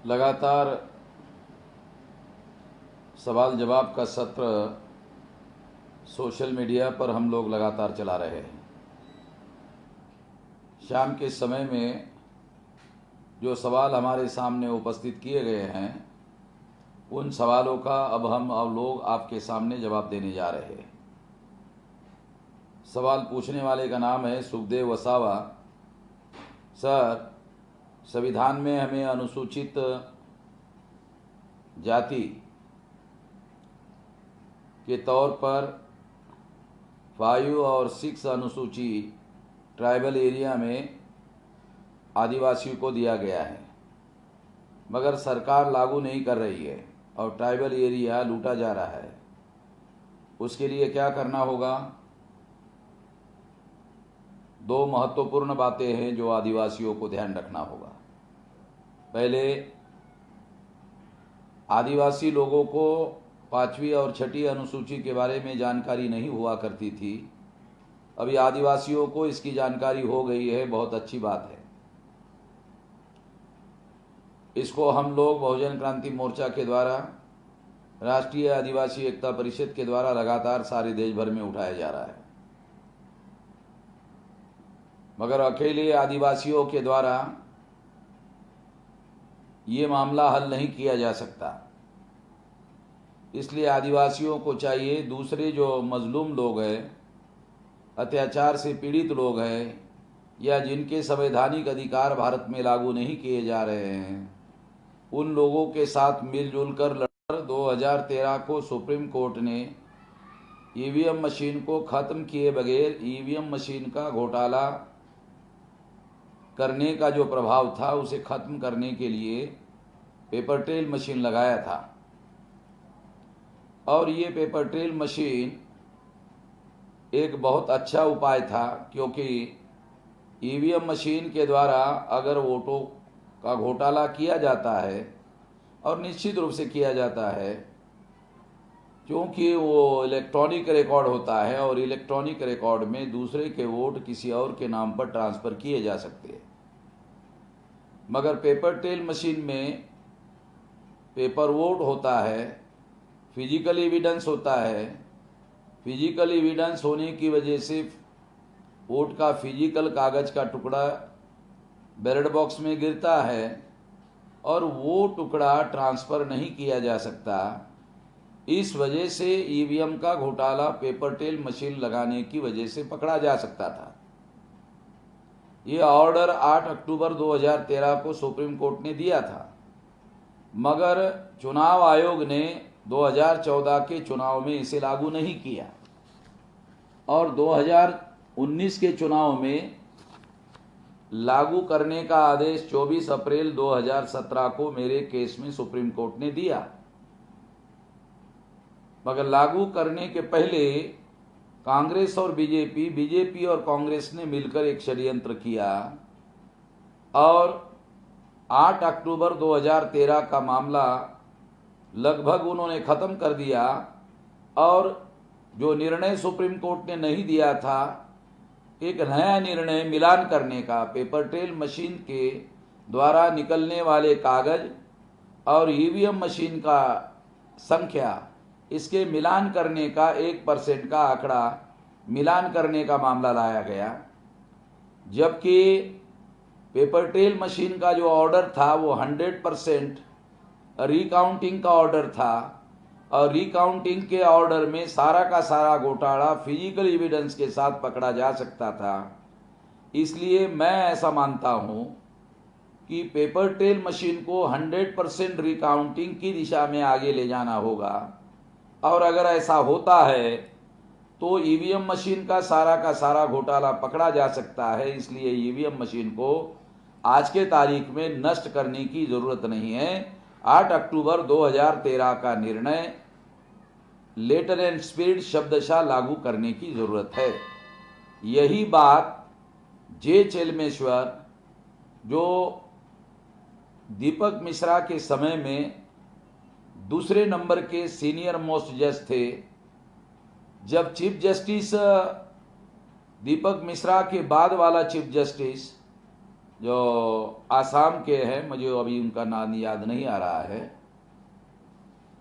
लगातार सवाल जवाब का सत्र सोशल मीडिया पर हम लोग लगातार चला रहे हैं। शाम के समय में जो सवाल हमारे सामने उपस्थित किए गए हैं, उन सवालों का अब लोग आपके सामने जवाब देने जा रहे हैं। सवाल पूछने वाले का नाम है सुखदेव वसावा। सर, संविधान में हमें अनुसूचित जाति के तौर पर 5 और 6 अनुसूची ट्राइबल एरिया में आदिवासियों को दिया गया है, मगर सरकार लागू नहीं कर रही है और ट्राइबल एरिया लूटा जा रहा है। उसके लिए क्या करना होगा? 2 महत्वपूर्ण बातें हैं जो आदिवासियों को ध्यान रखना होगा। पहले, आदिवासी लोगों को 5वीं और 6ठी अनुसूची के बारे में जानकारी नहीं हुआ करती थी। अभी आदिवासियों को इसकी जानकारी हो गई है, बहुत अच्छी बात है। इसको हम लोग बहुजन क्रांति मोर्चा के द्वारा, राष्ट्रीय आदिवासी एकता परिषद के द्वारा लगातार सारे देश भर में उठाया जा रहा है, मगर अकेले आदिवासियों के द्वारा ये मामला हल नहीं किया जा सकता। इसलिए आदिवासियों को चाहिए, दूसरे जो मजलूम लोग हैं, अत्याचार से पीड़ित लोग हैं, या जिनके संवैधानिक अधिकार भारत में लागू नहीं किए जा रहे हैं, उन लोगों के साथ मिलजुल कर 2013 को सुप्रीम कोर्ट ने ईवीएम मशीन को ख़त्म किए बगैर ईवीएम मशीन का घोटाला करने का जो प्रभाव था उसे ख़त्म करने के लिए पेपर ट्रेल मशीन लगाया था। और ये पेपर ट्रेल मशीन एक बहुत अच्छा उपाय था, क्योंकि ईवीएम मशीन के द्वारा अगर वोटों का घोटाला किया जाता है, और निश्चित रूप से किया जाता है, क्योंकि वो इलेक्ट्रॉनिक रिकॉर्ड होता है और इलेक्ट्रॉनिक रिकॉर्ड में दूसरे के वोट किसी और के नाम पर ट्रांसफ़र किए जा सकते हैं। मगर पेपर ट्रेल मशीन में पेपर वोट होता है, फिजिकल एविडेंस होता है। फिजिकल एविडेंस होने की वजह से वोट का फिजिकल कागज़ का टुकड़ा बैलेट बॉक्स में गिरता है और वो टुकड़ा ट्रांसफ़र नहीं किया जा सकता। इस वजह से ईवीएम का घोटाला पेपर ट्रेल मशीन लगाने की वजह से पकड़ा जा सकता था। ये ऑर्डर 8 अक्टूबर 2013 को सुप्रीम कोर्ट ने दिया था, मगर चुनाव आयोग ने 2014 के चुनाव में इसे लागू नहीं किया और 2019 के चुनाव में लागू करने का आदेश 24 अप्रैल 2017 को मेरे केस में सुप्रीम कोर्ट ने दिया। मगर लागू करने के पहले कांग्रेस और बीजेपी और कांग्रेस ने मिलकर एक षड्यंत्र किया और 8 अक्टूबर 2013 का मामला लगभग उन्होंने ख़त्म कर दिया। और जो निर्णय सुप्रीम कोर्ट ने नहीं दिया था, एक नया निर्णय मिलान करने का, पेपर ट्रेल मशीन के द्वारा निकलने वाले कागज़ और ईवीएम मशीन का संख्या, इसके मिलान करने का 1% का आंकड़ा मिलान करने का मामला लाया गया। जबकि पेपर ट्रेल मशीन का जो ऑर्डर था वो 100% रिकाउंटिंग का ऑर्डर था और रिकाउंटिंग के ऑर्डर में सारा का सारा घोटाला फिजिकल एविडेंस के साथ पकड़ा जा सकता था। इसलिए मैं ऐसा मानता हूं कि पेपर ट्रेल मशीन को 100% रिकाउंटिंग की दिशा में आगे ले जाना होगा और अगर ऐसा होता है तो ईवीएम मशीन का सारा घोटाला पकड़ा जा सकता है। इसलिए ईवीएम मशीन को आज के तारीख में नष्ट करने की ज़रूरत नहीं है। 8 अक्टूबर 2013 का निर्णय लेटर एंड स्पिरिट शब्दशः लागू करने की ज़रूरत है। यही बात जे चेलमेश्वर, जो दीपक मिश्रा के समय में दूसरे नंबर के सीनियर मोस्ट जज थे, जब चीफ जस्टिस दीपक मिश्रा के बाद वाला चीफ जस्टिस जो आसाम के हैं, मुझे अभी उनका नाम याद नहीं आ रहा है,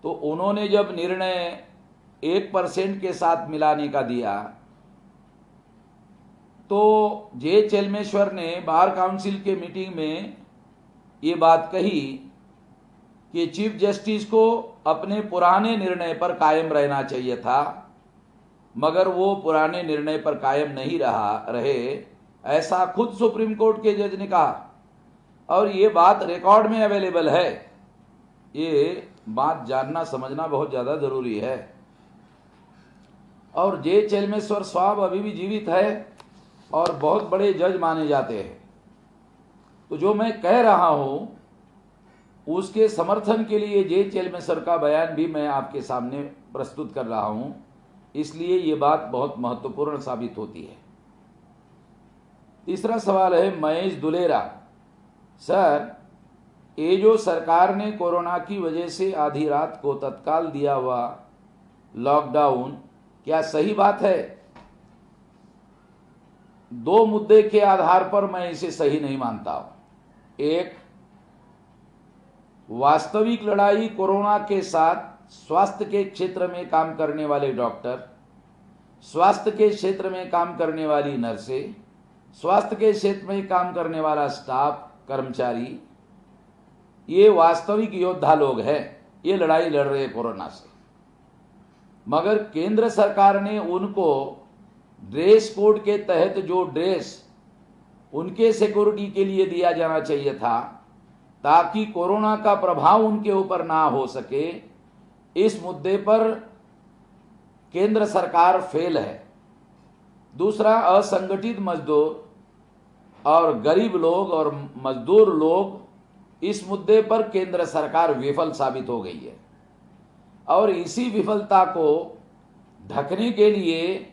तो उन्होंने जब निर्णय 1% के साथ मिलाने का दिया तो जे चेलमेश्वर ने बार काउंसिल के मीटिंग में ये बात कही कि चीफ जस्टिस को अपने पुराने निर्णय पर कायम रहना चाहिए था, मगर वो पुराने निर्णय पर कायम नहीं रहे, ऐसा खुद सुप्रीम कोर्ट के जज ने कहा। और ये बात रिकॉर्ड में अवेलेबल है। ये बात जानना समझना बहुत ज़्यादा जरूरी है। और जे चेलमेश्वर साहब अभी भी जीवित है और बहुत बड़े जज माने जाते हैं। तो जो मैं कह रहा हूं उसके समर्थन के लिए जे चेलमेश्वर का बयान भी मैं आपके सामने प्रस्तुत कर रहा हूं, इसलिए ये बात बहुत महत्वपूर्ण साबित होती है। तीसरा सवाल है महेश दुलेरा। सर, ये जो सरकार ने कोरोना की वजह से आधी रात को तत्काल दिया हुआ लॉकडाउन, क्या सही बात है? दो मुद्दे के आधार पर मैं इसे सही नहीं मानता हूं। एक, वास्तविक लड़ाई कोरोना के साथ स्वास्थ्य के क्षेत्र में काम करने वाले डॉक्टर, स्वास्थ्य के क्षेत्र में काम करने वाली नर्सें, स्वास्थ्य के क्षेत्र में काम करने वाला स्टाफ कर्मचारी, ये वास्तविक योद्धा लोग हैं। ये लड़ाई लड़ रहे हैं कोरोना से। मगर केंद्र सरकार ने उनको ड्रेस कोड के तहत जो ड्रेस उनके सिक्योरिटी के लिए दिया जाना चाहिए था, ताकि कोरोना का प्रभाव उनके ऊपर ना हो सके, इस मुद्दे पर केंद्र सरकार फेल है। दूसरा, असंगठित मजदूर और गरीब लोग और मजदूर लोग, इस मुद्दे पर केंद्र सरकार विफल साबित हो गई है। और इसी विफलता को ढकने के लिए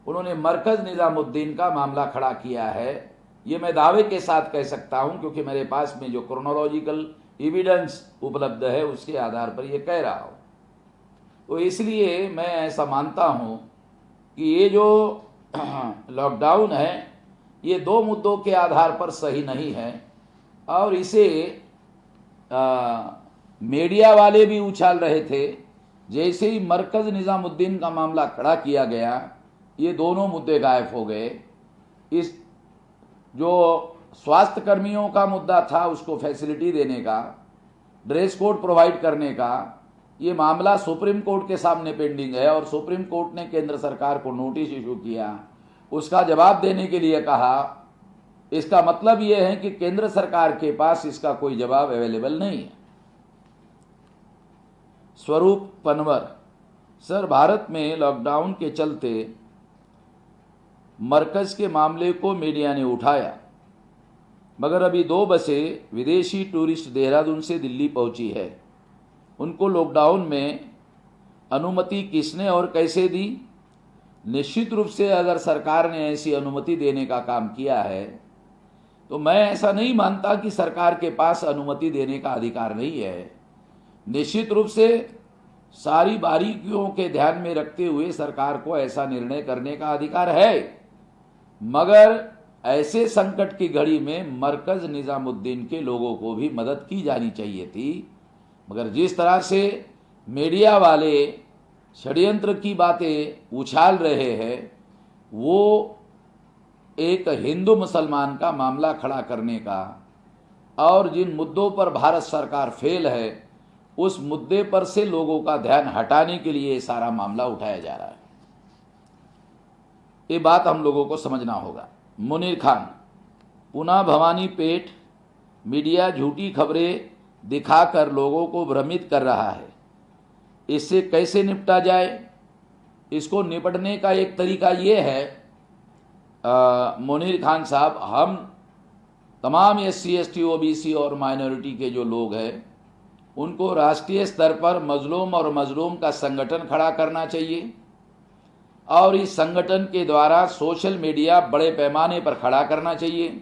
उन्होंने मरकज निजामुद्दीन का मामला खड़ा किया है। ये मैं दावे के साथ कह सकता हूं, क्योंकि मेरे पास में जो क्रोनोलॉजिकल एविडेंस उपलब्ध है उसके आधार पर ये कह रहा हूं। तो इसलिए मैं ऐसा मानता हूं कि ये जो लॉकडाउन है ये दो मुद्दों के आधार पर सही नहीं है। और इसे मीडिया वाले भी उछाल रहे थे। जैसे ही मरकज निजामुद्दीन का मामला खड़ा किया गया, ये दोनों मुद्दे गायब हो गए। इस जो स्वास्थ्य कर्मियों का मुद्दा था, उसको फैसिलिटी देने का, ड्रेस कोड प्रोवाइड करने का, ये मामला सुप्रीम कोर्ट के सामने पेंडिंग है। और सुप्रीम कोर्ट ने केंद्र सरकार को नोटिस इशू किया, उसका जवाब देने के लिए कहा। इसका मतलब यह है कि केंद्र सरकार के पास इसका कोई जवाब अवेलेबल नहीं है। स्वरूप पनवर। सर, भारत में लॉकडाउन के चलते मरकज के मामले को मीडिया ने उठाया, मगर अभी 2 बसें विदेशी टूरिस्ट देहरादून से दिल्ली पहुंची है। उनको लॉकडाउन में अनुमति किसने और कैसे दी? निश्चित रूप से अगर सरकार ने ऐसी अनुमति देने का काम किया है, तो मैं ऐसा नहीं मानता कि सरकार के पास अनुमति देने का अधिकार नहीं है। निश्चित रूप से सारी बारीकियों के ध्यान में रखते हुए सरकार को ऐसा निर्णय करने का अधिकार है। मगर ऐसे संकट की घड़ी में मरकज निजामुद्दीन के लोगों को भी मदद की जानी चाहिए थी। मगर जिस तरह से मीडिया वाले षड्यंत्र की बातें उछाल रहे हैं, वो एक हिंदू मुसलमान का मामला खड़ा करने का, और जिन मुद्दों पर भारत सरकार फेल है, उस मुद्दे पर से लोगों का ध्यान हटाने के लिए सारा मामला उठाया जा रहा है। ये बात हम लोगों को समझना होगा। मुनीर खान। पुनः भवानी पेट मीडिया झूठी खबरें दिखाकर लोगों को भ्रमित कर रहा है। इससे कैसे निपटा जाए? इसको निपटने का एक तरीका ये है, मुनीर खान साहब, हम तमाम SC ST OBC और माइनॉरिटी के जो लोग हैं, उनको राष्ट्रीय स्तर पर मजलूम और मजलूम का संगठन खड़ा करना चाहिए। और इस संगठन के द्वारा सोशल मीडिया बड़े पैमाने पर खड़ा करना चाहिए।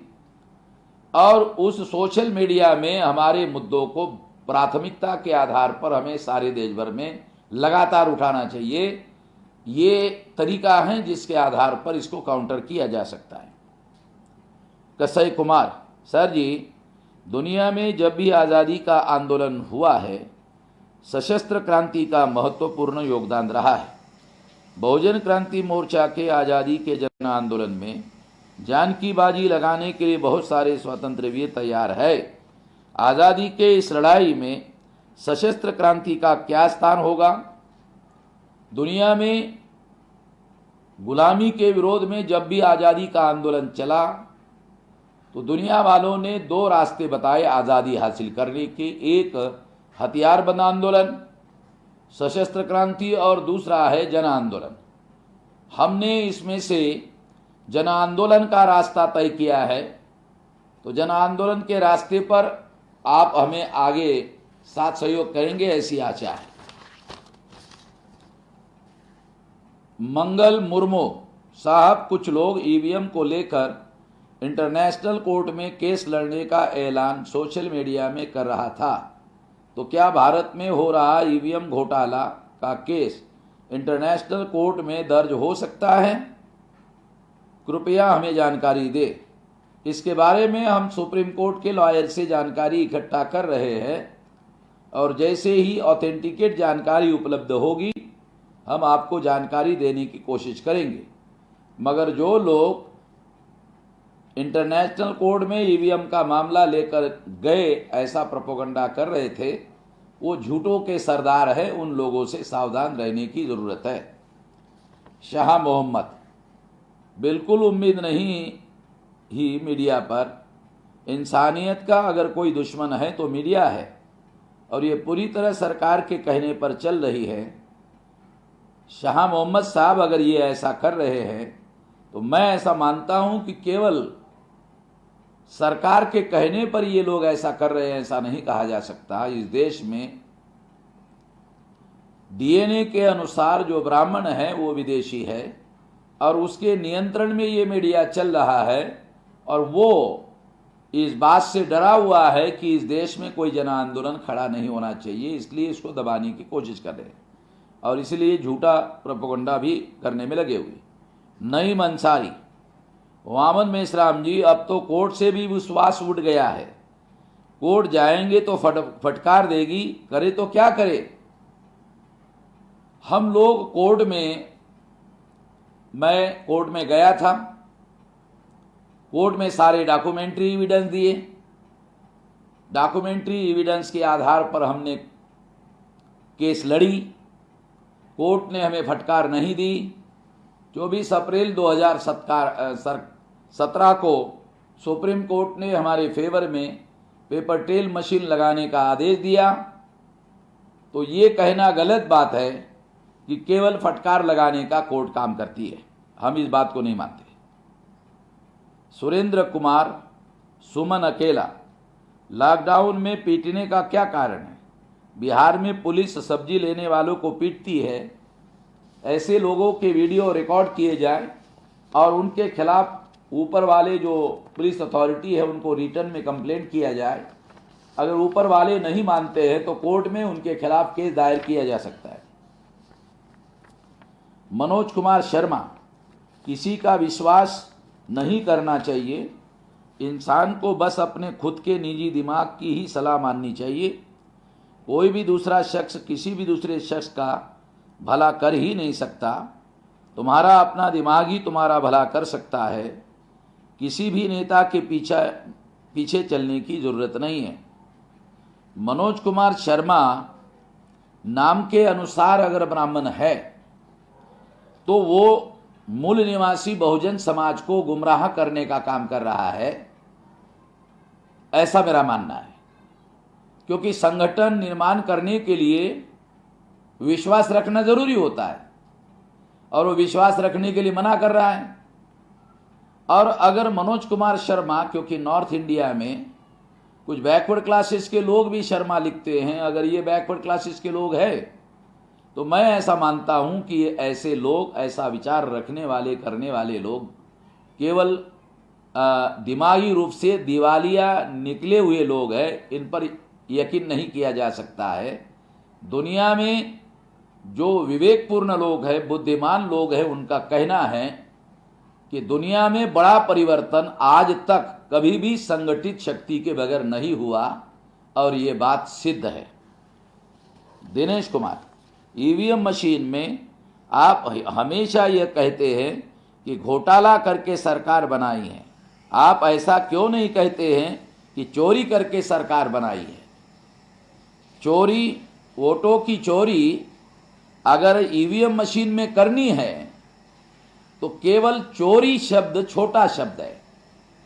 और उस सोशल मीडिया में हमारे मुद्दों को प्राथमिकता के आधार पर हमें सारे देश भर में लगातार उठाना चाहिए। ये तरीका है जिसके आधार पर इसको काउंटर किया जा सकता है। कसई कुमार, सर जी, दुनिया में जब भी आज़ादी का आंदोलन हुआ है, सशस्त्र क्रांति का महत्वपूर्ण योगदान रहा है। बहुजन क्रांति मोर्चा के आज़ादी के जन आंदोलन में जान की बाजी लगाने के लिए बहुत सारे स्वतंत्रवीर तैयार है। आज़ादी के इस लड़ाई में सशस्त्र क्रांति का क्या स्थान होगा? दुनिया में गुलामी के विरोध में जब भी आज़ादी का आंदोलन चला तो दुनिया वालों ने दो रास्ते बताए आज़ादी हासिल करने के। एक हथियारबंद आंदोलन, सशस्त्र क्रांति, और दूसरा है जन आंदोलन। हमने इसमें से जन आंदोलन का रास्ता तय किया है, तो जन आंदोलन के रास्ते पर आप हमें आगे साथ सहयोग करेंगे, ऐसी आशा है। मंगल मुर्मू साहब, कुछ लोग ईवीएम को लेकर इंटरनेशनल कोर्ट में केस लड़ने का ऐलान सोशल मीडिया में कर रहा था, तो क्या भारत में हो रहा ईवीएम घोटाला का केस इंटरनेशनल कोर्ट में दर्ज हो सकता है? कृपया हमें जानकारी दे। इसके बारे में हम सुप्रीम कोर्ट के लॉयर से जानकारी इकट्ठा कर रहे हैं और जैसे ही ऑथेंटिकेट जानकारी उपलब्ध होगी हम आपको जानकारी देने की कोशिश करेंगे। मगर जो लोग इंटरनेशनल कोर्ट में ईवीएम का मामला लेकर गए ऐसा प्रोपेगेंडा कर रहे थे, वो झूठों के सरदार है। उन लोगों से सावधान रहने की ज़रूरत है। शाह मोहम्मद, बिल्कुल उम्मीद नहीं ही मीडिया पर। इंसानियत का अगर कोई दुश्मन है तो मीडिया है, और ये पूरी तरह सरकार के कहने पर चल रही है। शाह मोहम्मद साहब, अगर ये ऐसा कर रहे हैं तो मैं ऐसा मानता हूं कि केवल सरकार के कहने पर ये लोग ऐसा कर रहे हैं, ऐसा नहीं कहा जा सकता। इस देश में डीएनए के अनुसार जो ब्राह्मण है वो विदेशी है और उसके नियंत्रण में ये मीडिया चल रहा है, और वो इस बात से डरा हुआ है कि इस देश में कोई जन आंदोलन खड़ा नहीं होना चाहिए, इसलिए इसको दबाने की कोशिश कर रहे हैं और इसलिए झूठा प्रोपेगेंडा भी करने में लगे हुए। नईम अंसारी, वामन मेश्राम जी, अब तो कोर्ट से भी विश्वास उठ गया है। कोर्ट जाएंगे तो फटकार देगी, करे तो क्या करे। हम लोग मैं कोर्ट में गया था, कोर्ट में सारे डॉक्यूमेंट्री एविडेंस दिए। डॉक्यूमेंट्री एविडेंस के आधार पर हमने केस लड़ी। कोर्ट ने हमें फटकार नहीं दी। 24 अप्रैल 2017 को सुप्रीम कोर्ट ने हमारे फेवर में पेपर ट्रेल मशीन लगाने का आदेश दिया। तो ये कहना गलत बात है कि केवल फटकार लगाने का कोर्ट काम करती है। हम इस बात को नहीं मानते। सुरेंद्र कुमार, सुमन अकेला, लॉकडाउन में पीटने का क्या कारण है? बिहार में पुलिस सब्जी लेने वालों को पीटती है। ऐसे लोगों के वीडियो रिकॉर्ड किए जाए और उनके खिलाफ ऊपर वाले जो पुलिस अथॉरिटी है उनको रिटर्न में कंप्लेंट किया जाए। अगर ऊपर वाले नहीं मानते हैं तो कोर्ट में उनके खिलाफ केस दायर किया जा सकता है। मनोज कुमार शर्मा, किसी का विश्वास नहीं करना चाहिए। इंसान को बस अपने खुद के निजी दिमाग की ही सलाह माननी चाहिए। कोई भी दूसरा शख्स किसी भी दूसरे शख्स का भला कर ही नहीं सकता। तुम्हारा अपना दिमाग ही तुम्हारा भला कर सकता है। किसी भी नेता के पीछे चलने की ज़रूरत नहीं है। मनोज कुमार शर्मा नाम के अनुसार अगर ब्राह्मण है तो वो मूल निवासी बहुजन समाज को गुमराह करने का काम कर रहा है, ऐसा मेरा मानना है। क्योंकि संगठन निर्माण करने के लिए विश्वास रखना जरूरी होता है और वो विश्वास रखने के लिए मना कर रहा है। और अगर मनोज कुमार शर्मा, क्योंकि नॉर्थ इंडिया में कुछ बैकवर्ड क्लासेस के लोग भी शर्मा लिखते हैं, अगर ये बैकवर्ड क्लासेस के लोग हैं तो मैं ऐसा मानता हूं कि ये ऐसे लोग, ऐसा विचार रखने वाले करने वाले लोग केवल दिमागी रूप से दिवालिया निकले हुए लोग हैं। इन पर यकीन नहीं किया जा सकता है। दुनिया में जो विवेकपूर्ण लोग हैं, बुद्धिमान लोग हैं, उनका कहना है कि दुनिया में बड़ा परिवर्तन आज तक कभी भी संगठित शक्ति के बगैर नहीं हुआ और ये बात सिद्ध है। दिनेश कुमार, ईवीएम मशीन में आप हमेशा यह कहते हैं कि घोटाला करके सरकार बनाई है, आप ऐसा क्यों नहीं कहते हैं कि चोरी करके सरकार बनाई है? चोरी, वोटों की चोरी अगर ईवीएम मशीन में करनी है तो केवल चोरी शब्द छोटा शब्द है,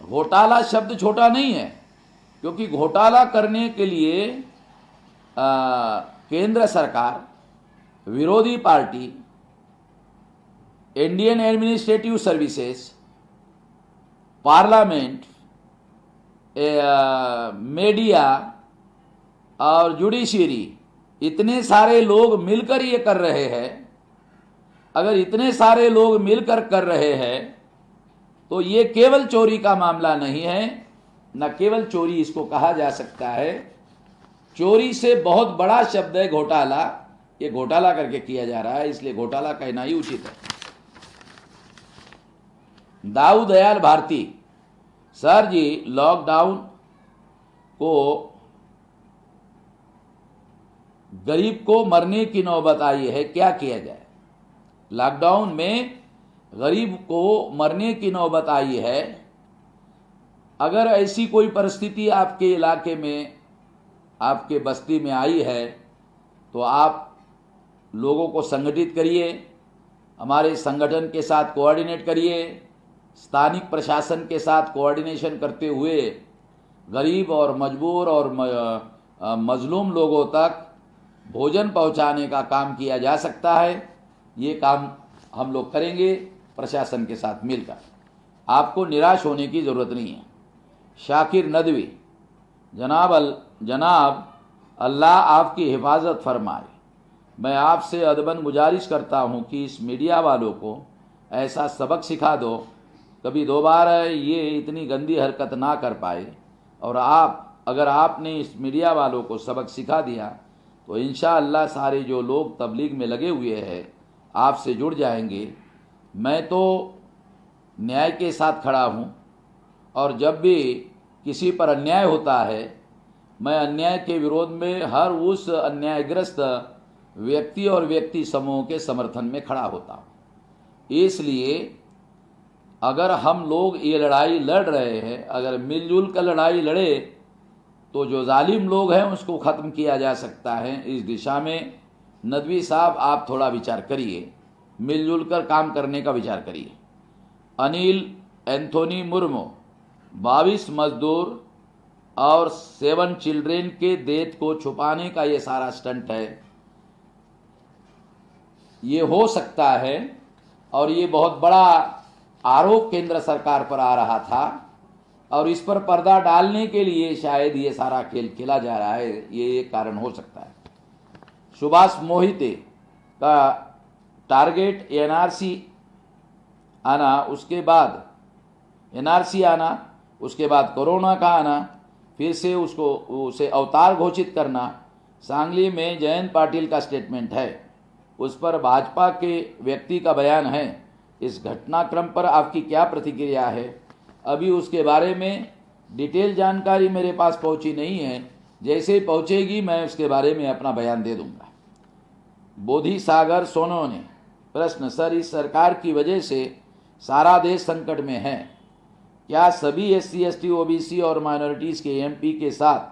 घोटाला शब्द छोटा नहीं है। क्योंकि घोटाला करने के लिए केंद्र सरकार, विरोधी party, Indian administrative services, parliament, media और जुडिशरी, इतने सारे लोग मिलकर ये कर रहे हैं। अगर इतने सारे लोग मिलकर कर रहे हैं तो ये केवल चोरी का मामला नहीं है, न केवल चोरी इसको कहा जा सकता है। चोरी से बहुत बड़ा शब्द है घोटाला, ये घोटाला करके किया जा रहा है, इसलिए घोटाला कहना ही उचित है। दाऊ दयाल भारती, सर जी लॉकडाउन को गरीब को मरने की नौबत आई है, क्या किया जाए? लॉकडाउन में गरीब को मरने की नौबत आई है। अगर ऐसी कोई परिस्थिति आपके इलाके में, आपके बस्ती में आई है तो आप लोगों को संगठित करिए, हमारे संगठन के साथ कोऑर्डिनेट करिए, स्थानिक प्रशासन के साथ कोऑर्डिनेशन करते हुए गरीब और मजबूर और मजलूम लोगों तक भोजन पहुंचाने का काम किया जा सकता है। ये काम हम लोग करेंगे प्रशासन के साथ मिलकर, आपको निराश होने की ज़रूरत नहीं है। शाकिर नदवी, जनाब अल्लाह आपकी हिफाजत फरमाए। मैं आपसे अदबन गुजारिश करता हूँ कि इस मीडिया वालों को ऐसा सबक सिखा दो, कभी दोबारा ये इतनी गंदी हरकत ना कर पाए। और अगर आपने इस मीडिया वालों को सबक सिखा दिया तो इंशाअल्लाह सारे जो लोग तबलीग में लगे हुए हैं आपसे जुड़ जाएंगे। मैं तो न्याय के साथ खड़ा हूँ और जब भी किसी पर अन्याय होता है, मैं अन्याय के विरोध में हर उस अन्यायग्रस्त व्यक्ति और व्यक्ति समूह के समर्थन में खड़ा होता हूँ। इसलिए अगर हम लोग ये लड़ाई लड़ रहे हैं, अगर मिलजुल कर लड़ाई लड़े तो जो जालिम लोग हैं उसको ख़त्म किया जा सकता है। इस दिशा में नदवी साहब आप थोड़ा विचार करिए, मिलजुल कर काम करने का विचार करिए। अनिल एंथोनी मुर्मू, 22 मजदूर और 7 चिल्ड्रेन के डेथ को छुपाने का ये सारा स्टंट है, ये हो सकता है। और ये बहुत बड़ा आरोप केंद्र सरकार पर आ रहा था और इस पर पर्दा डालने के लिए शायद ये सारा खेल खेला जा रहा है, ये एक कारण हो सकता है। सुभाष मोहिते का टारगेट एनआरसी आना, उसके बाद एनआरसी आना, उसके बाद कोरोना का आना, फिर से उसे अवतार घोषित करना। सांगली में जयंत पाटिल का स्टेटमेंट है, उस पर भाजपा के व्यक्ति का बयान है। इस घटनाक्रम पर आपकी क्या प्रतिक्रिया है? अभी उसके बारे में डिटेल जानकारी मेरे पास पहुंची नहीं है, जैसे ही पहुंचेगी मैं उसके बारे में अपना बयान दे दूंगा। बोधि सागर सोनो ने प्रश्न, सर इस सरकार की वजह से सारा देश संकट में है, क्या सभी SC ST OBC और माइनॉरिटीज़ के MP के साथ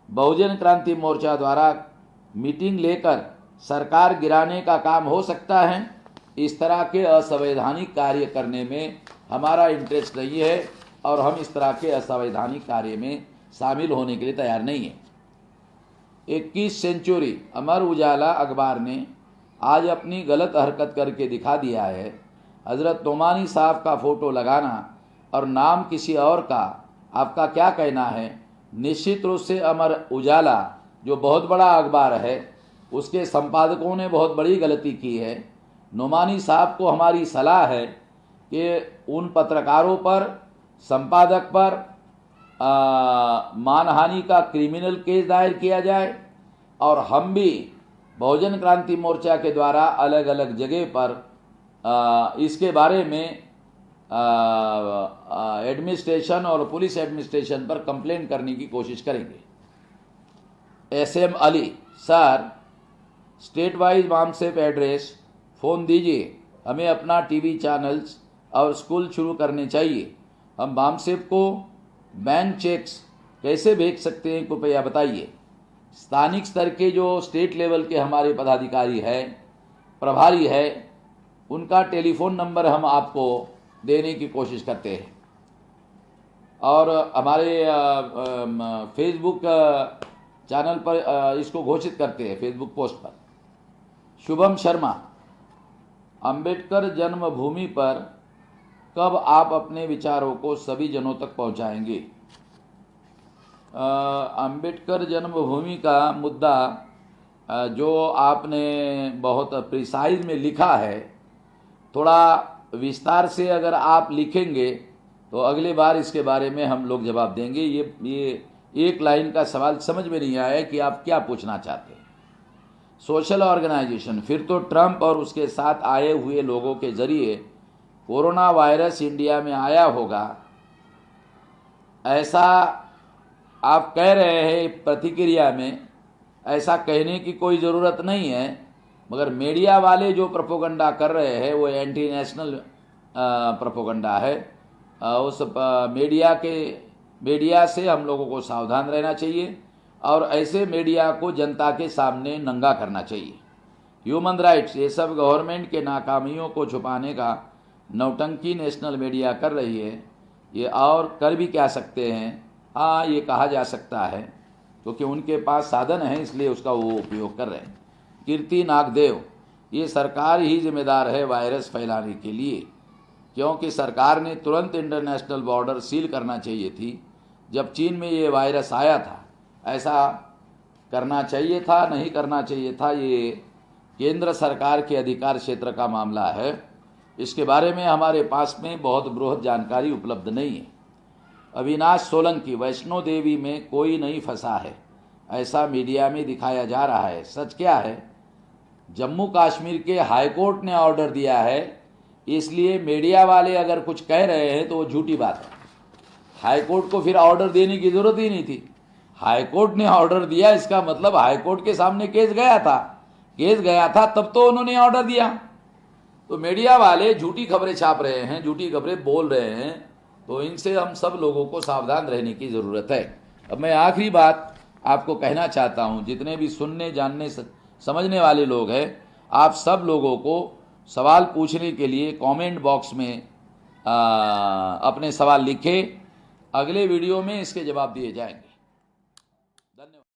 बहुजन क्रांति मोर्चा द्वारा मीटिंग लेकर सरकार गिराने का काम हो सकता है? इस तरह के असंवैधानिक कार्य करने में हमारा इंटरेस्ट नहीं है और हम इस तरह के असंवैधानिक कार्य में शामिल होने के लिए तैयार नहीं है। 21 सेंचुरी अमर उजाला अखबार ने आज अपनी गलत हरकत करके दिखा दिया है। हज़रत नोमानी साहब का फ़ोटो लगाना और नाम किसी और का, आपका क्या कहना है? निश्चित रूप से अमर उजाला जो बहुत बड़ा अखबार है, उसके संपादकों ने बहुत बड़ी गलती की है। नोमानी साहब को हमारी सलाह है कि उन पत्रकारों पर, संपादक पर मानहानि का क्रिमिनल केस दायर किया जाए और हम भी बहुजन क्रांति मोर्चा के द्वारा अलग अलग जगह पर इसके बारे में एडमिनिस्ट्रेशन और पुलिस एडमिनिस्ट्रेशन पर कंप्लेंट करने की कोशिश करेंगे। SM Ali, sir state wise मामसेप एड्रेस, फ़ोन दीजिए, हमें अपना टीवी चैनल्स और स्कूल शुरू करने चाहिए। हम मामसेप को बैंक चेक्स कैसे भेज सकते हैं, कृपया बताइए। स्थानिक स्तर के जो स्टेट लेवल के हमारे पदाधिकारी है, प्रभारी है, उनका टेलीफोन नंबर हम आपको देने की कोशिश करते हैं। और हमारे फेसबुक चैनल पर इसको घोषित करते हैं, फेसबुक पोस्ट पर। शुभम शर्मा, अंबेडकर जन्मभूमि पर कब आप अपने विचारों को सभी जनों तक पहुंचाएंगे? अंबेडकर जन्मभूमि का मुद्दा जो आपने बहुत प्रिसाइज में लिखा है, थोड़ा विस्तार से अगर आप लिखेंगे तो अगले बार इसके बारे में हम लोग जवाब देंगे। ये एक लाइन का सवाल समझ में नहीं आया कि आप क्या पूछना चाहते हैं। सोशल ऑर्गेनाइजेशन, फिर तो ट्रंप और उसके साथ आए हुए लोगों के जरिए कोरोना वायरस इंडिया में आया होगा, ऐसा आप कह रहे हैं प्रतिक्रिया में। ऐसा कहने की कोई ज़रूरत नहीं है, मगर मीडिया वाले जो प्रोपोगंडा कर रहे हैं वो एंटी नेशनल प्रोपोगंडा है। उस मीडिया से हम लोगों को सावधान रहना चाहिए और ऐसे मीडिया को जनता के सामने नंगा करना चाहिए। ह्यूमन राइट्स, ये सब गवर्नमेंट के नाकामियों को छुपाने का नौटंकी नेशनल मीडिया कर रही है। ये और कर भी क्या सकते हैं? हाँ, ये कहा जा सकता है क्योंकि उनके पास साधन है, इसलिए उसका वो उपयोग कर रहे हैं। कीर्ति नागदेव, ये सरकार ही जिम्मेदार है वायरस फैलाने के लिए, क्योंकि सरकार ने तुरंत इंटरनेशनल बॉर्डर सील करना चाहिए थी जब चीन में ये वायरस आया था। ऐसा करना चाहिए था, नहीं करना चाहिए था, ये केंद्र सरकार के अधिकार क्षेत्र का मामला है। इसके बारे में हमारे पास में बहुत बृहद जानकारी उपलब्ध नहीं है। अविनाश सोलंकी, वैष्णो देवी में कोई नहीं फंसा है, ऐसा मीडिया में दिखाया जा रहा है, सच क्या है? जम्मू कश्मीर के हाईकोर्ट ने ऑर्डर दिया है, इसलिए मीडिया वाले अगर कुछ कह रहे हैं तो वो झूठी बात है। हाईकोर्ट को फिर ऑर्डर देने की जरूरत ही नहीं थी। हाईकोर्ट ने ऑर्डर दिया, इसका मतलब हाईकोर्ट के सामने केस गया था, तब तो उन्होंने ऑर्डर दिया। तो मीडिया वाले झूठी खबरें छाप रहे हैं, झूठी खबरें बोल रहे हैं, तो इनसे हम सब लोगों को सावधान रहने की ज़रूरत है। अब मैं आखिरी बात आपको कहना चाहता हूं, जितने भी सुनने, जानने, समझने वाले लोग हैं, आप सब लोगों को सवाल पूछने के लिए कमेंट बॉक्स में अपने सवाल लिखें। अगले वीडियो में इसके जवाब दिए जाएंगे। धन्यवाद।